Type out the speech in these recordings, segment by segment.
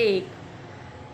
1,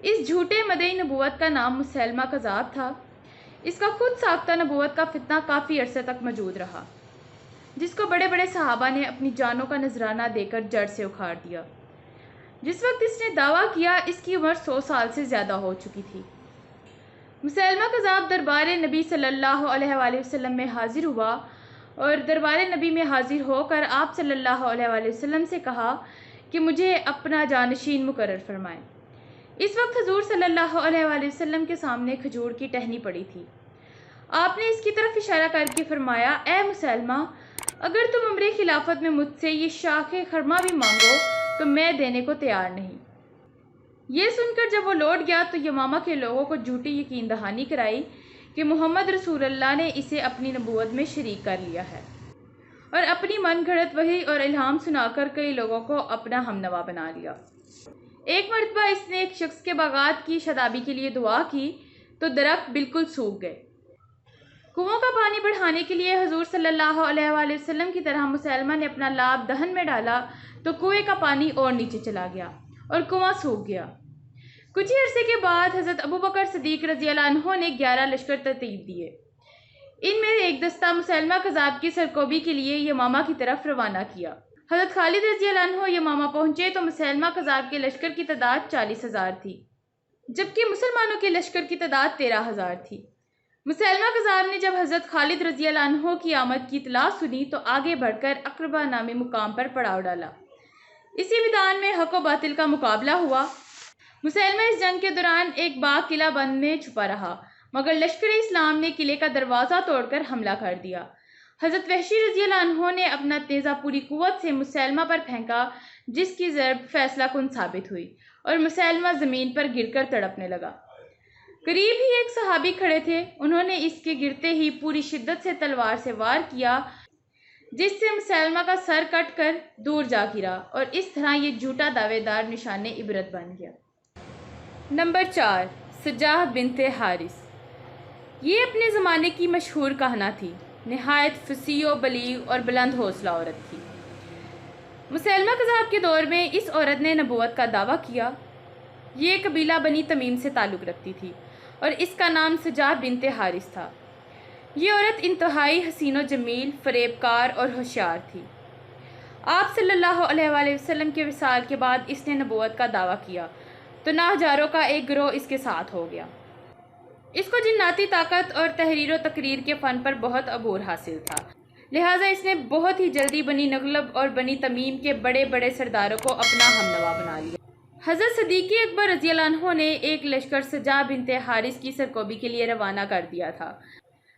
اس جھوٹے مدعی نبوت کا نام مسیلمہ کذاب تھا۔ اس کا خود ساختہ نبوت کا فتنہ کافی عرصے تک موجود رہا، جس کو بڑے بڑے صحابہ نے اپنی جانوں کا نذرانہ دے کر جڑ سے اکھاڑ دیا۔ جس وقت اس نے دعویٰ کیا اس کی عمر 100 سال سے زیادہ ہو چکی تھی۔ مسیلمہ کذاب دربار نبی صلی اللہ علیہ وآلہ وسلم میں حاضر ہوا اور دربار نبی میں حاضر ہو کر آپ صلی اللہ علیہ وآلہ وسلم سے کہا کہ مجھے اپنا جانشین مقرر فرمائیں۔ اس وقت حضور صلی اللہ علیہ وآلہ وسلم کے سامنے کھجور کی ٹہنی پڑی تھی۔ آپ نے اس کی طرف اشارہ کر کے فرمایا، اے مسیلمہ، اگر تم عمر خلافت میں مجھ سے یہ شاخ خرما بھی مانگو تو میں دینے کو تیار نہیں۔ یہ سن کر جب وہ لوٹ گیا تو یمامہ کے لوگوں کو جھوٹی یقین دہانی کرائی کہ محمد رسول اللہ نے اسے اپنی نبوت میں شریک کر لیا ہے، اور اپنی من گھڑت وحی اور الہام سنا کر کئی لوگوں کو اپنا ہمنوا بنا لیا۔ ایک مرتبہ اس نے ایک شخص کے باغات کی شادابی کے لیے دعا کی تو درخت بالکل سوکھ گئے۔ کنووں کا پانی بڑھانے کے لیے حضور صلی اللہ علیہ وآلہ وسلم کی طرح مسیلمہ نے اپنا لاب دہن میں ڈالا تو کنویں کا پانی اور نیچے چلا گیا اور کنواں سوکھ گیا۔ کچھ ہی عرصے کے بعد حضرت ابوبکر صدیق رضی اللہ عنہ نے 11 لشکر ترتیب دیے۔ ان میں ایک دستہ مسیلمہ کذاب کی سرکوبی کے لیے یمامہ کی طرف روانہ کیا۔ حضرت خالد رضی اللہ عنہ یمامہ پہنچے تو مسیلمہ کذاب کے لشکر کی تعداد 40,000 تھی، جبکہ مسلمانوں کے لشکر کی تعداد 13,000 تھی۔ مسیلمہ کذاب نے جب حضرت خالد رضی اللہ عنہ کی آمد کی اطلاع سنی تو آگے بڑھ کر اقربہ نامی مقام پر پڑاؤ ڈالا۔ اسی میدان میں حق و باطل کا مقابلہ ہوا۔ مسیلمہ اس جنگ کے دوران ایک باغ قلعہ بند میں چھپا رہا، مگر لشکر اسلام نے قلعے کا دروازہ توڑ کر حملہ کر دیا۔ حضرت وحشی رضی اللہ عنہ نے اپنا نیزہ پوری قوت سے مسیلمہ پر پھینکا، جس کی ضرب فیصلہ کن ثابت ہوئی اور مسیلمہ زمین پر گر کر تڑپنے لگا۔ قریب ہی ایک صحابی کھڑے تھے، انہوں نے اس کے گرتے ہی پوری شدت سے تلوار سے وار کیا، جس سے مسیلمہ کا سر کٹ کر دور جا گرا، اور اس طرح یہ جھوٹا دعوے دار نشان عبرت بن گیا۔ نمبر 4، سجاہ بنت حارث۔ یہ اپنے زمانے کی مشہور کہنہ تھی، نہایت فصیح و بلیغ اور بلند حوصلہ عورت تھی۔ مسیلمہ کذاب کے دور میں اس عورت نے نبوت کا دعویٰ کیا۔ یہ قبیلہ بنی تمیم سے تعلق رکھتی تھی اور اس کا نام سجاہ بنت حارث تھا۔ یہ عورت انتہائی حسین و جمیل، فریب کار اور ہوشیار تھی۔ آپ صلی اللہ علیہ وآلہ وسلم کے وصال کے بعد اس نے نبوت کا دعویٰ کیا تو ناہجاروں کا ایک گروہ اس کے ساتھ ہو گیا۔ اس کو جناتی طاقت اور تحریر و تقریر کے فن پر بہت عبور حاصل تھا، لہٰذا اس نے بہت ہی جلدی بنی نغلب اور بنی تمیم کے بڑے بڑے سرداروں کو اپنا ہمنوا بنا لیا۔ حضرت صدیق اکبر رضی اللہ عنہ نے ایک لشکر سجاہ بنت حارث کی سرکوبی کے لیے روانہ کر دیا تھا۔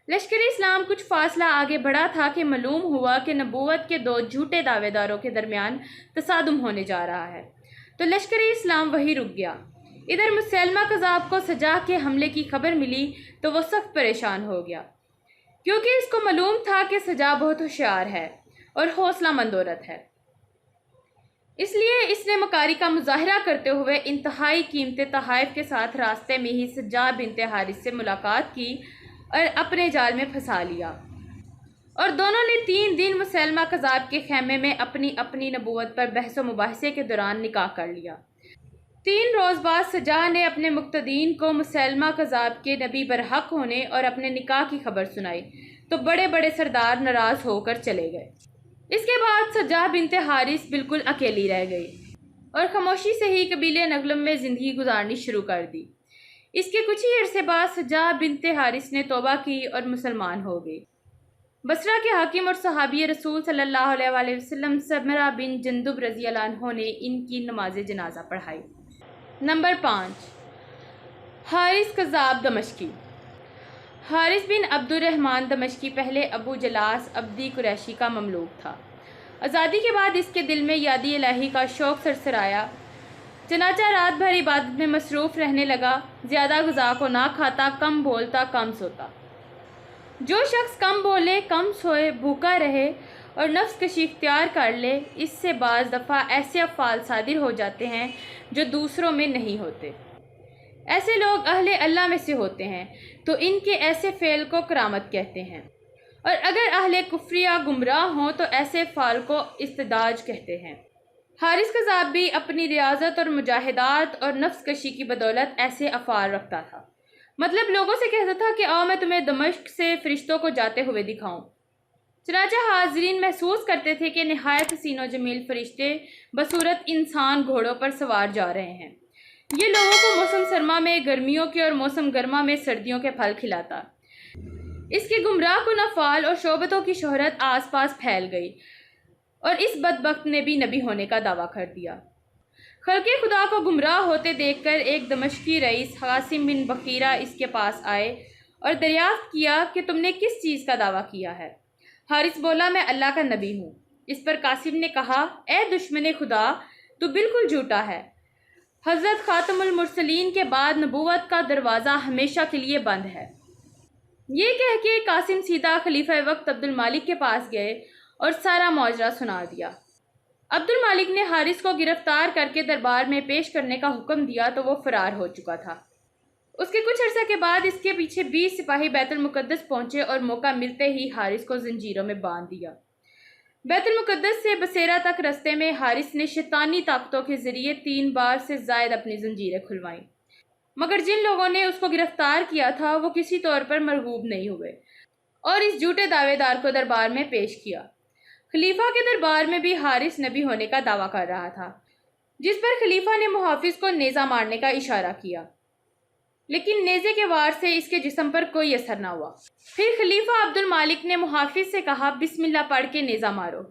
لشکر اسلام کچھ فاصلہ آگے بڑھا تھا کہ معلوم ہوا کہ نبوت کے دو جھوٹے دعوے داروں کے درمیان تصادم ہونے جا رہا ہے، تو لشکر اسلام وہی رک گیا۔ ادھر مسیلمہ کذاب کو سجاہ کے حملے کی خبر ملی تو وہ سخت پریشان ہو گیا، کیونکہ اس کو معلوم تھا کہ سجاہ بہت ہوشیار ہے اور حوصلہ مند عورت ہے۔ اس لیے اس نے مکاری کا مظاہرہ کرتے ہوئے انتہائی قیمتی تحائف کے ساتھ راستے میں ہی سجاہ بنت حارث سے ملاقات کی اور اپنے جال میں پھنسا لیا، اور دونوں نے 3 دن مسیلمہ کذاب کے خیمے میں اپنی اپنی نبوت پر بحث و مباحثے کے دوران نکاح کر لیا۔ 3 روز بعد سجاہ نے اپنے مقتدین کو مسیلمہ کذاب کے نبی برحق ہونے اور اپنے نکاح کی خبر سنائی تو بڑے بڑے سردار ناراض ہو کر چلے گئے۔ اس کے بعد سجاہ بنت حارث بالکل اکیلی رہ گئی اور خاموشی سے ہی قبیلے نغلب میں زندگی گزارنی شروع کر دی۔ اس کے کچھ ہی عرصے بعد سجاہ بنت حارث نے توبہ کی اور مسلمان ہو گئی۔ بصرہ کے حاکم اور صحابی رسول صلی اللہ علیہ وآلہ وسلم سمرہ بن جندب رضی اللہ عنہ نے ان کی نماز جنازہ پڑھائی۔ نمبر 5، حارث کذاب دمشقی۔ حارث بن عبد الرحمن دمشقی پہلے ابو جلاس عبدی قریشی کا مملوک تھا۔ آزادی کے بعد اس کے دل میں یادی الہی کا شوق سرسرایا، چنانچہ رات بھر عبادت میں مصروف رہنے لگا، زیادہ غذا کو نہ کھاتا، کم بولتا، کم سوتا۔ جو شخص کم بولے، کم سوئے، بھوکا رہے اور نفس کشی اختیار کر لے، اس سے بعض دفعہ ایسے افعال صادر ہو جاتے ہیں جو دوسروں میں نہیں ہوتے۔ ایسے لوگ اہل اللہ میں سے ہوتے ہیں تو ان کے ایسے فعل کو کرامت کہتے ہیں، اور اگر اہل کفر یا گمراہ ہوں تو ایسے فعل کو استدراج کہتے ہیں۔ حارث قذاب بھی اپنی ریاضت اور مجاہدات اور نفس کشی کی بدولت ایسے افعال رکھتا تھا، مطلب لوگوں سے کہتا تھا کہ آؤ میں تمہیں دمشق سے فرشتوں کو جاتے ہوئے دکھاؤں۔ چنانچہ حاضرین محسوس کرتے تھے کہ نہایت حسین و جمیل فرشتے بصورت انسان گھوڑوں پر سوار جا رہے ہیں۔ یہ لوگوں کو موسم سرما میں گرمیوں کے اور موسم گرما میں سردیوں کے پھل کھلاتا۔ اس کے گمراہ کن افعال اور شعبتوں کی شہرت آس پاس پھیل گئی اور اس بدبخت نے بھی نبی ہونے کا دعویٰ کر دیا۔ خلق خدا کو گمراہ ہوتے دیکھ کر ایک دمشقی رئیس قاسم بن بخیرہ اس کے پاس آئے اور دریافت کیا کہ تم نے کس چیز کا دعویٰ کیا ہے؟ حارث بولا، میں اللہ کا نبی ہوں۔ اس پر قاسم نے کہا، اے دشمن خدا، تو بالکل جھوٹا ہے۔ حضرت خاتم المرسلین کے بعد نبوت کا دروازہ ہمیشہ کے لیے بند ہے۔ یہ کہہ کے قاسم سیدھا خلیفہ وقت عبد المالک کے پاس گئے اور سارا ماجرا سنا دیا۔ عبد المالک نے حارث کو گرفتار کر کے دربار میں پیش کرنے کا حکم دیا تو وہ فرار ہو چکا تھا۔ اس کے کچھ عرصہ کے بعد اس کے پیچھے 20 سپاہی بیت المقدس پہنچے اور موقع ملتے ہی حارث کو زنجیروں میں باندھ دیا۔ بیت المقدس سے بصیرہ تک رستے میں حارث نے شیطانی طاقتوں کے ذریعے 3 بار سے زائد اپنی زنجیریں کھلوائیں، مگر جن لوگوں نے اس کو گرفتار کیا تھا وہ کسی طور پر مرغوب نہیں ہوئے اور اس جھوٹے دعوے دار کو دربار میں پیش کیا۔ خلیفہ کے دربار میں بھی حارث نبی ہونے کا دعویٰ کر رہا تھا، جس پر خلیفہ نے محافظ کو نیزہ مارنے کا اشارہ کیا، لیکن نیزے کے وار سے اس کے جسم پر کوئی اثر نہ ہوا۔ پھر خلیفہ عبد المالک نے محافظ سے کہا، بسم اللہ پڑھ کے نیزہ مارو۔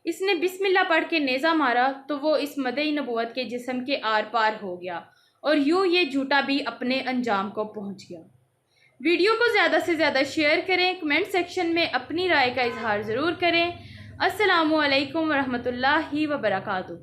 اس نے بسم اللہ پڑھ کے نیزہ مارا تو وہ اس مدعی نبوت کے جسم کے آر پار ہو گیا اور یوں یہ جھوٹا بھی اپنے انجام کو پہنچ گیا۔ ویڈیو کو زیادہ سے زیادہ شیئر کریں، کمنٹ سیکشن میں اپنی رائے کا اظہار ضرور کریں۔ السلام علیکم ورحمۃ اللہ وبرکاتہ۔